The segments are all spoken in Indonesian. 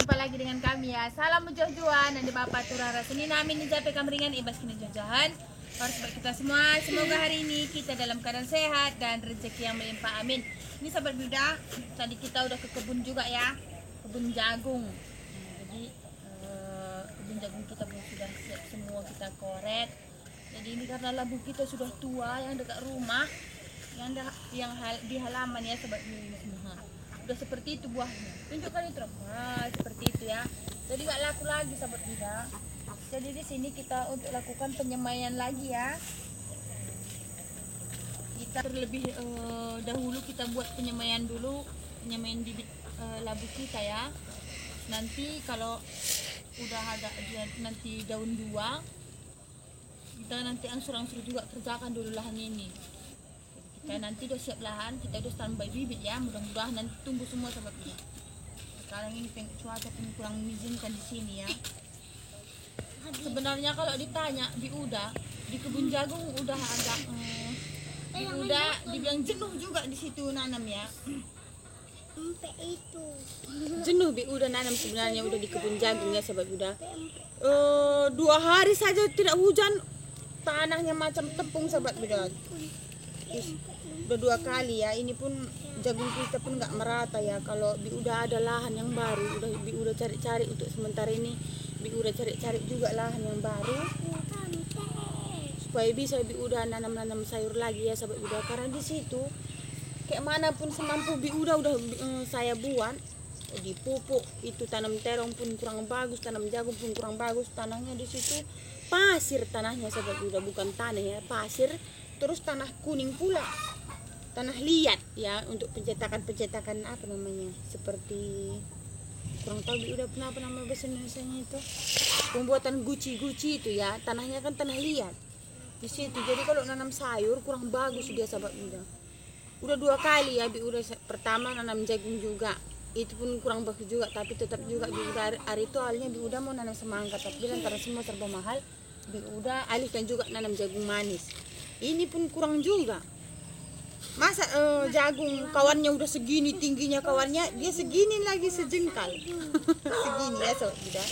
berjumpa lagi dengan kami ya. Salam mujuh-juan dan di Bapak Turara sini namin ni jape kamringan ibas kini jajahan. Harus buat kita semua. Semoga hari ini kita dalam keadaan sehat dan rezeki yang melimpah. Amin. Ini sahabat Buddha, tadi kita udah ke kebun juga ya, kebun jagung. Jadi kebun jagung kita pun sudah siap semua, kita korek. Jadi ini karena labu kita sudah tua yang dekat rumah, di halaman ya sahabat ini semua. Udah seperti itu buahnya. Tunjukkan itu, seperti itu ya. Jadi nggak laku lagi sahabat Buddha. Jadi di sini kita untuk lakukan penyemaian lagi ya. Kita terlebih dahulu kita buat penyemaian dulu, penyemaian bibit labu kita ya. Nanti kalau udah ada nanti daun 2, kita nanti angsur-angsur juga kerjakan dulu lahan ini. Kita nanti udah siap lahan, kita udah standby bibit ya. Mudah-mudahan nanti tumbuh semua sahabat ini. Sekarang ini cuaca pun kurang mengizinkan di sini ya. Sebenarnya kalau ditanya udah di kebun jagung udah agak udah dibilang jenuh juga di situ nanam ya. Sampai itu. Jenuh udah nanam sebenarnya udah di kebun jagung ya sahabat udah. 2 hari saja tidak hujan, tanahnya macam tepung sahabat udah. Udah 2 kali ya, ini pun jagung kita pun nggak merata ya. Kalau udah ada lahan yang baru, udah cari-cari untuk sementara ini, udah cari-cari juga lahan yang baru supaya bisa udah nanam sayur lagi ya sahabat udah. Karena di situ kayak manapun semampu udah saya buat dipupuk, itu tanam terong pun kurang bagus, tanam jagung pun kurang bagus. Tanahnya di situ pasir, tanahnya sahabat udah, bukan tanah ya, pasir. Terus tanah kuning pula, tanah liat ya, untuk pencetakan apa namanya, seperti kurang tahu udah apa nama bahasa Indonesianya itu, pembuatan guci itu ya. Tanahnya kan tanah liat di situ. Jadi kalau nanam sayur kurang bagus dia sahabat udah 2 kali ya. Udah pertama nanam jagung juga, itu pun kurang bagus juga, tapi tetap juga hari itu awalnya udah mau nanam semangka, tapi lantaran semua serba mahal, udah alihkan juga nanam jagung manis. Ini pun kurang juga. Masa jagung kawannya udah segini tingginya, kawannya dia segini lagi sejengkal. Segini ya sob udah.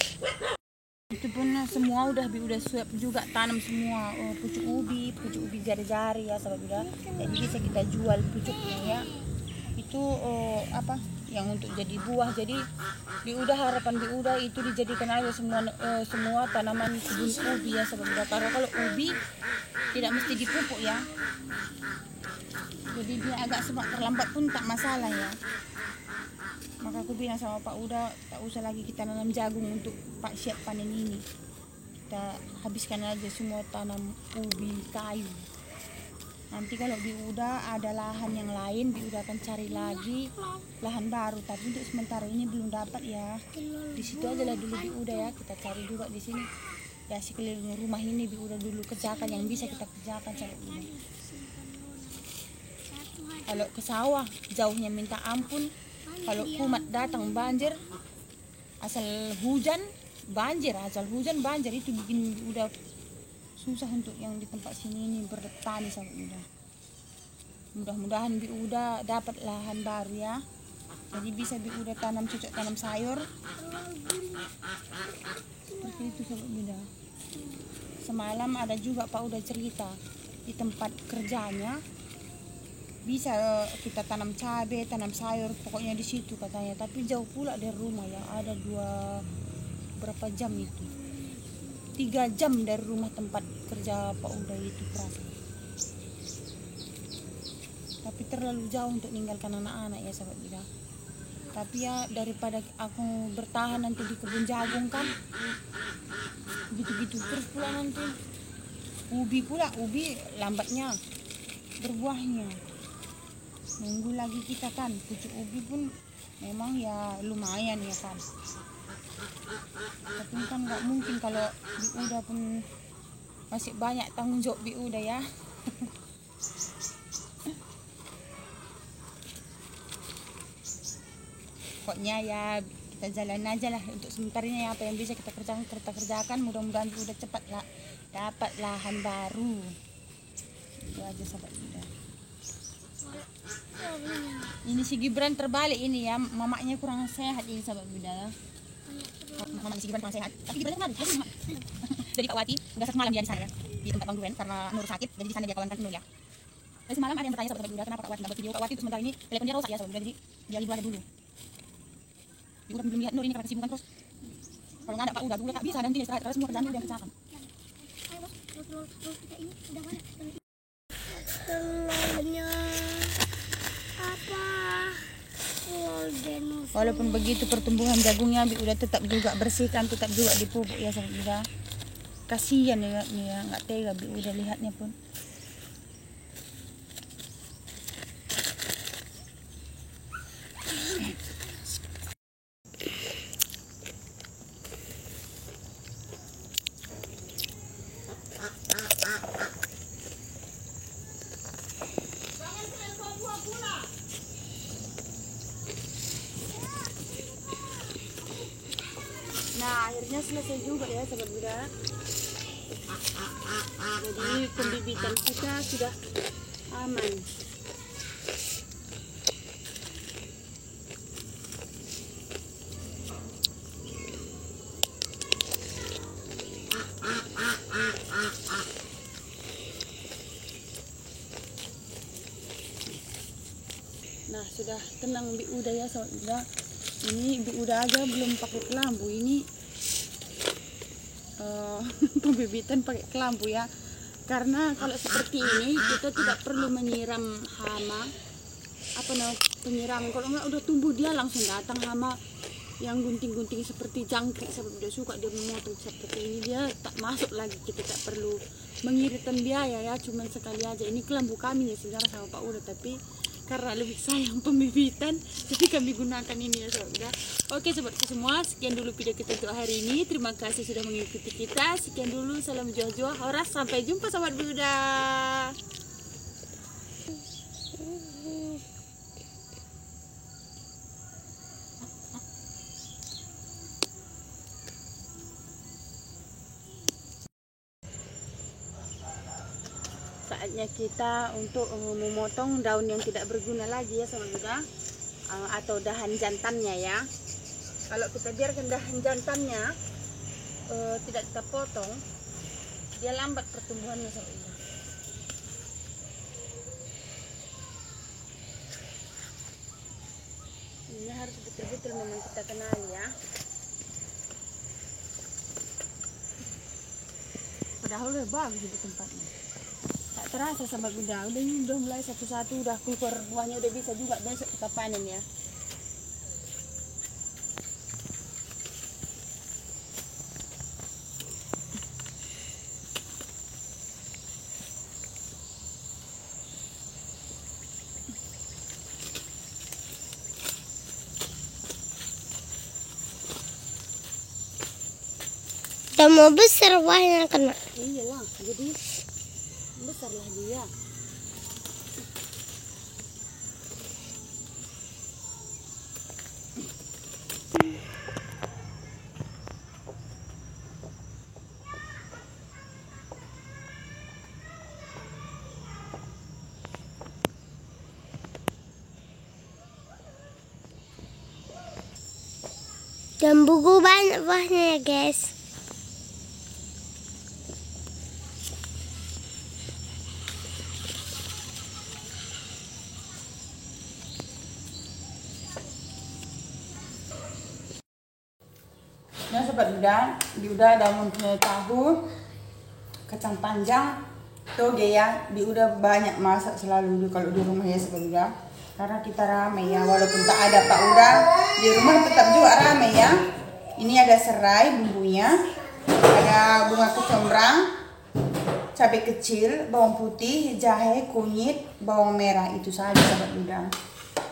Itu pun semua udah siap juga tanam semua pucuk ubi jari-jari ya sahabat udah. Jadi bisa kita jual pucuknya ya. Itu apa yang untuk jadi buah. Jadi harapan itu dijadikan aja semua tanaman kebun ubi ya sahabat udah. Karena kalau ubi tidak mesti dipupuk ya. Jadi dia agak terlambat pun tak masalah ya. Maka aku bilang sama Pak Uda, tak usah lagi kita nanam jagung untuk Pak siap panen ini. Kita habiskan aja semua tanam ubi kayu. Nanti kalau Uda ada lahan yang lain, Uda akan cari lagi lahan baru. Tapi untuk sementara ini belum dapat ya. Di situ aja lah dulu Uda ya. Kita cari juga di sini. Ya sekeliling rumah ini Uda dulu kerjakan yang bisa kita kerjakan sama Uda. Kalau ke sawah jauhnya minta ampun. Kalau kumat datang banjir, asal hujan banjir, itu bikin udah susah untuk yang di tempat sini ini bertani sama udah. Mudah-mudahan udah dapat lahan baru ya. Jadi bisa udah cocok tanam sayur. Seperti itu sobat udah. Semalam ada juga Pak udah cerita di tempat kerjanya. Bisa kita tanam cabai, tanam sayur, pokoknya di situ katanya. Tapi jauh pula dari rumah ya, ada berapa jam itu? 3 jam dari rumah tempat kerja Pak Uda itu kerasa. Tapi terlalu jauh untuk meninggalkan anak-anak ya sahabat Uda. Tapi ya daripada aku bertahan nanti di kebun jagung kan, gitu-gitu terus pula nanti. Ubi lambatnya berbuahnya. Nunggu lagi kita kan, pucuk ubi pun memang ya lumayan ya kan. Tapi kan nggak mungkin kalau Uda pun masih banyak tanggung jawab Uda ya. Pokoknya ya kita jalan aja lah untuk sementara ini. Apa yang bisa kita kerjakan, mudah-mudahan udah cepat lah dapat lahan baru. Itu aja sahabat Uda. Ini si Gibran terbalik ini ya, mamanya kurang sehat ini sahabat Buddha. Mama isi Gibran kurang sehat. Tapi Gibran kemarin lagi Mama. Jadi Kak Wati udah satu malam dia di sana ya, di tempat Bang Duren karena Nur sakit, jadi di sana dia kawankan Nur ya. Jadi semalam ada yang bertanya sahabat Uda, kenapa Kak Wati nggak buat video? Kak Wati itu sementara ini telepon dia rusak ya sahabat Uda, jadi dia liburan dulu. Dia udah belum lihat Nur ini karena kesibukan terus. Kalau nggak ada Pak Uda dulu Kak bisa nanti istirahat, terus semua kerjaan udah kecelakaan. Telurnya apa? Walaupun begitu pertumbuhan jagungnya udah tetap juga bersihkan, tetap juga dipupuk ya sahabat Uda. Kasihan ya nih ya, nggak tega udah lihatnya pun. Nah, akhirnya selesai juga ya sahabat Buda. Jadi pembibitan kita sudah aman. Nah, sudah tenang Bi Uda ya sahabat Buda. Ini Bi Uda aja belum pakai kelambu, ini pembibitan pakai kelambu ya. Karena kalau seperti ini kita tidak perlu menyiram hama, penyiraman. Kalau nggak udah tumbuh dia langsung datang hama yang gunting-gunting seperti jangkrik. Sebab udah suka dia memotong seperti ini, dia tak masuk lagi. Kita tak perlu mengiritkan biaya ya, cuman sekali aja. Ini kelambu kami ya sebenarnya sama Pak Uda, tapi karena lebih sayang pembibitan jadi kami gunakan ini ya sahabat. Oke sobatku semua, sekian dulu video kita untuk hari ini. Terima kasih sudah mengikuti kita. Sekian dulu, salam jua-jua horas, sampai jumpa sobat Buda. Saatnya kita untuk memotong daun yang tidak berguna lagi ya sobat Buda, atau dahan jantannya ya. Kalau kita biarkan dahan jantannya tidak kita potong, dia lambat pertumbuhannya sobat Buda. Ini harus betul-betul memang kita kenali ya. Padahal udah bagus itu tempatnya. Tak terasa sahabat Buda, udah mulai satu-satu udah keluar buahnya, udah bisa juga besok kita panen ya. Udah mau besar buahnya kena. Iyalah, jadi besarlah dia. Dan buku banyak buahnya ya guys. Nah sobat Buda, Uda ada mempunyai tahu, kacang panjang, toge ya. Uda banyak masak selalu kalau di rumah ya sobat Buda. Karena kita ramai ya, walaupun tak ada Pak Uda, di rumah tetap juga ramai ya. Ini ada serai bumbunya, ada bunga kecombrang, cabai kecil, bawang putih, jahe, kunyit, bawang merah, itu saja sobat Buda.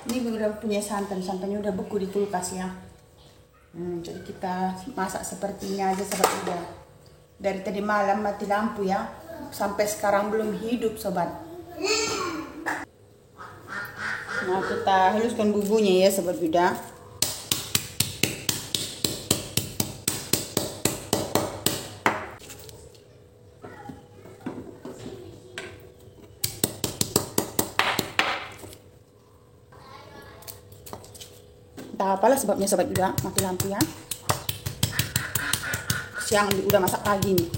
Ini udah punya santannya udah beku di kulkas ya. Jadi kita masak seperti ini aja sobat Buda. Dari tadi malam mati lampu ya, sampai sekarang belum hidup sobat. Nah kita haluskan bumbunya ya sobat Buda. Tak apalah sebabnya sobat Buda, mati lampu ya. siang udah masak pagi nih.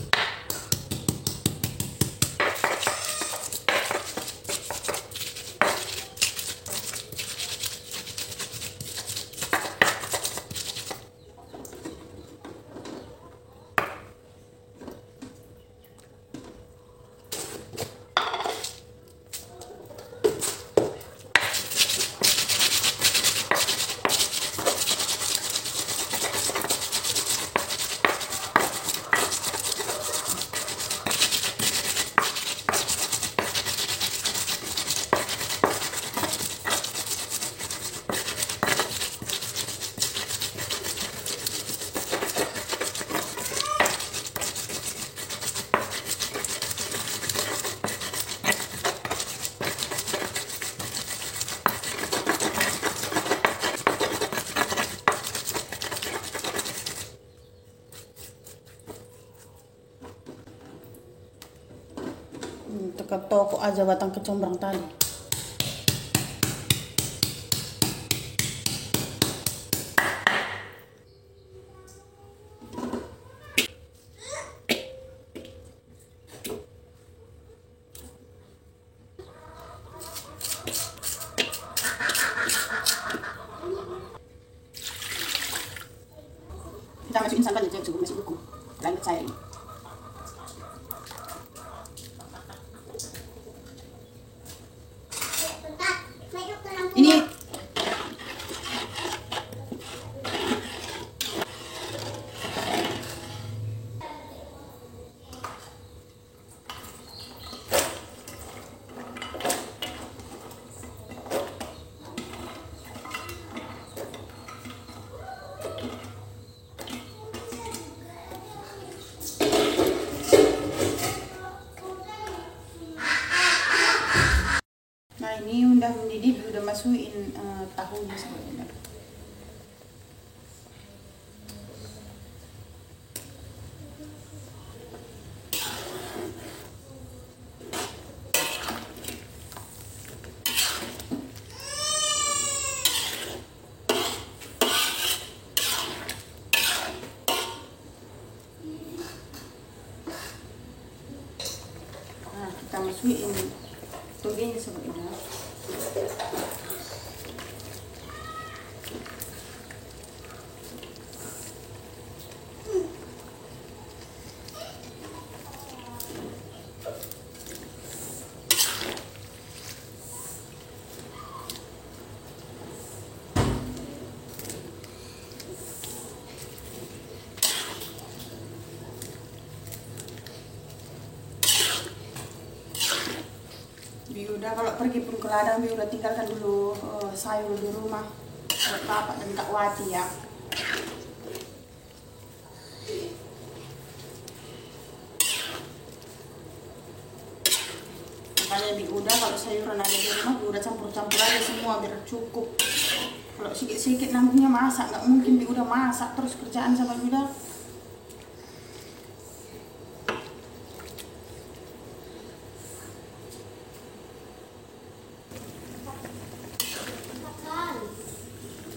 Ke toko aja batang kecombrang tadi. Kita masukin sambal aja sebelum masuk buku. Lanjut saya ini. Ini ini udah mendidih, udah masukin tahunya sebenarnya. Nah, kita masukin togenya sebenarnya. Udah kalau pergi pun ke ladang, udah tinggalkan dulu sayur di rumah buat bapak dan Kak Wati ya. Makanya udah kalau sayuran ada di rumah, udah campur-campur aja semua biar cukup. Kalau sikit-sikit nambahnya masak, nggak mungkin udah masak terus kerjaan sama udah.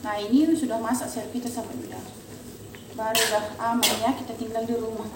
Nah ini sudah masak siap kita sampai udah. Baru udah aman ya, kita tinggal di rumah.